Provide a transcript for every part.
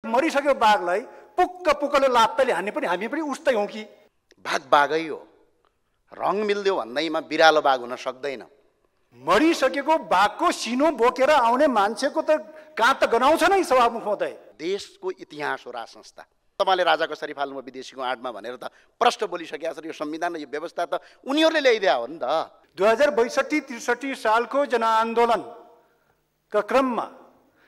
मरिसक्यो बाघलाई पुक्क पुक्कले लात्ताले हान्ने पनि हामी पनि उस्तै हौँ कि? बाघ बाघै हो, रङ मिल्दियो भन्दैमा बिरालो बाघ हुन सक्दैन। मरिसकेको बाघको सिनो बोकेर आउने मान्छेको त काँध त गनाउँछ नै सभामुख महोदय। देशको इतिहास हो राज संस्था। तपाईँले राजा कसरी फाल्नु विदेशीको आडमा भनेर त प्रश्न बोलिसकेका छन्। यो संविधान र यो व्यवस्था त उनीहरूले ल्याइदिया हो नि त। 2062-63 सालको जनआन्दोलनका क्रममा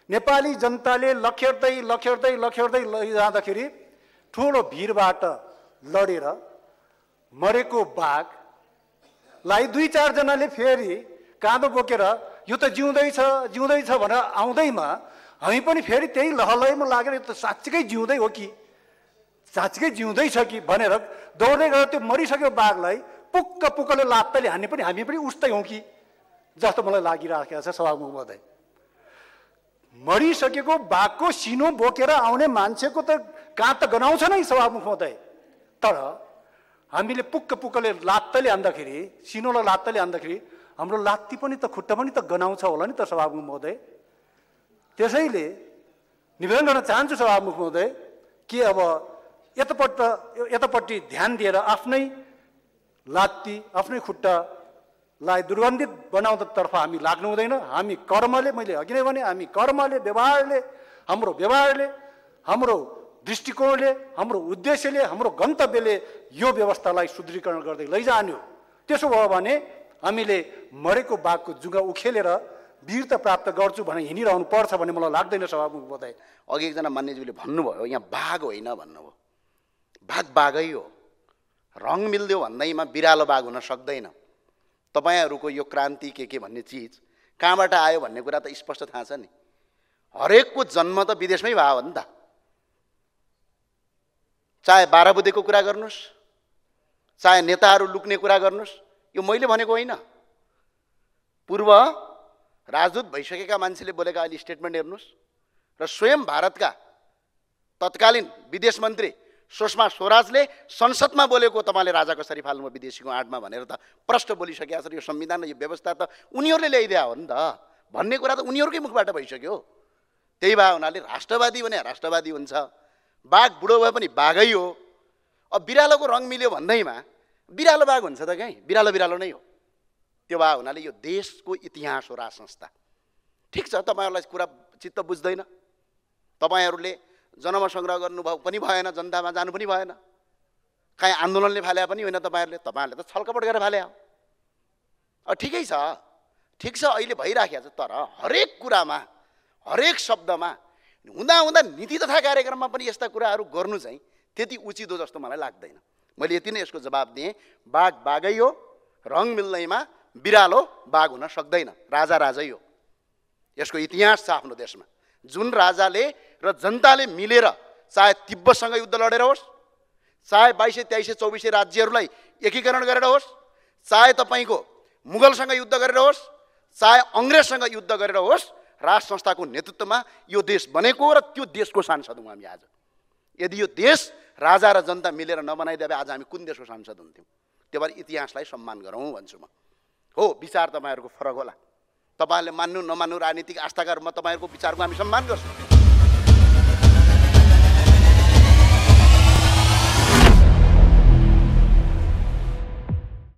नेपाली जनताले लखेर्दै लखेर्दै लखेर्दै लैजाँदाखेरि ठुलो भिडबाट लडेर मरेको बाघलाई 2-4 जनाले फेरि काँधो बोकेर यो त जिउँदैछ जिउँदैछ भनेर आउँदैमा हामी पनि फेरि त्यही लहलैमा लागेर यो त साँच्चीकै जिउँदै हो कि, साँच्चीकै जिउँदैछ कि भनेर दौड्दै गरेर त्यो मरिसकेको बाघलाई पुक्क पुक्कले लात्ताले हान्ने पनि हामी पनि उस्तै हौँ कि जस्तो मलाई लागिरहेको छ सभामुख महोदय। मरिसकेको बाघको सिनो बोकेर आउने मान्छेको त काँध त गनाउँछ नै सभामुख महोदय। तर हामीले पुक्क पुक्कले लात्ताले हान्दाखेरि, सिनोलाई लात्ताले हान्दाखेरि हाम्रो लात्ती पनि त खुट्टा पनि त गनाउँछ होला नि त सभामुख महोदय। त्यसैले निवेदन गर्न चाहन्छु सभामुख महोदय कि अब यतापट्टि ध्यान दिएर आफ्नै लात्ती आफ्नै खुट्टालाई दुर्गन्धित बनाउँदातर्फ हामी लाग्नु हुँदैन। हामी कर्मले, मैले अघि नै भने, हामी कर्मले, व्यवहारले, हाम्रो व्यवहारले, हाम्रो दृष्टिकोणले, हाम्रो उद्देश्यले, हाम्रो गन्तव्यले यो व्यवस्थालाई सुदृढीकरण गर्दै लैजाने हो। त्यसो भयो भने हामीले मरेको बाघको जुगा उखेलेर वीरता प्राप्त गर्छु भने हिँडिरहनु पर्छ भन्ने मलाई लाग्दैन सभामुख महोदय। अघि एकजना मान्यज्यूले भन्नुभयो यहाँ बाघ होइन भन्नुभयो। बाघ बाघै हो, रङ मिल्दियो भन्दैमा बिरालो बाघ हुन सक्दैन। तपाईँहरूको यो क्रान्ति के भन्ने चिज कहाँबाट आयो भन्ने कुरा त स्पष्ट थाहा छ नि। हरेकको जन्म त विदेशमै भयो हो नि त। चाहे 12 बुधेको कुरा गर्नुहोस्, चाहे नेताहरू लुक्ने कुरा गर्नुहोस्, यो मैले भनेको होइन। पूर्व राजदूत भइसकेका मान्छेले बोलेका अहिले स्टेटमेन्ट हेर्नुहोस् र स्वयं भारतका तत्कालीन विदेश मन्त्री सुषमा स्वराजले संसदमा बोलेको तपाईँले राजा कसरी फाल्नु विदेशीको आडमा भनेर त प्रश्न बोलिसकेका छन्। यो संविधान र यो व्यवस्था त उनीहरूले ल्याइदिया हो नि त भन्ने कुरा त उनीहरूकै मुखबाट भइसक्यो। त्यही भए हुनाले राष्ट्रवादी भने राष्ट्रवादी हुन्छ, बाघ बुढो भए पनि बाघै हो। अब बिरालोको रङ मिल्यो भन्दैमा बिरालो बाघ हुन्छ त कहीँ? बिरालो बिरालो नै हो। त्यो भए हुनाले यो देशको इतिहास हो राज संस्था। ठिक छ, तपाईँहरूलाई कुरा चित्त बुझ्दैन, तपाईँहरूले जन्म सङ्ग्रह गर्नुभयो पनि भएन, जनतामा जानु पनि भएन, काहीँ आन्दोलनले फाले पनि होइन, तपाईँहरूले त छलकपट गरेर फाले हो। ठिकै छ, ठिक छ, अहिले भइराखेको छ। तर हरेक कुरामा, हरेक शब्दमा हुँदा हुँदा नीति तथा कार्यक्रममा पनि यस्ता कुराहरू गर्नु चाहिँ त्यति उचित हो जस्तो मलाई लाग्दैन। मैले यति नै यसको जवाब दिएँ। बाघ बाघै हो, रङ मिल्दैमा बिरालो बाघ हुन सक्दैन। राजा राजै हो। यसको इतिहास छ आफ्नो देशमा। जुन राजाले र जनताले मिलेर चाहे तिब्बतसँग युद्ध लडेर होस्, चाहे 2200, 2300, 2400 राज्यहरूलाई एकीकरण गरेर होस्, चाहे तपाईँको मुगलसँग युद्ध गरेर होस्, चाहे अङ्ग्रेजसँग युद्ध गरेर होस्, राज संस्थाको नेतृत्वमा यो देश बनेको र त्यो देशको सांसद हौँ हामी आज। यदि यो देश राजा र जनता मिलेर नबनाइदिए भए आज हामी कुन देशको सांसद हुन्थ्यौँ? त्यो भएर इतिहासलाई सम्मान गरौँ भन्छु म। हो, विचार तपाईँहरूको फरक होला, तपाईँहरूले मान्नु नमान्नु राजनीतिक आस्थाका रूपमा तपाईँहरूको विचारको हामी सम्मान गर्छौँ।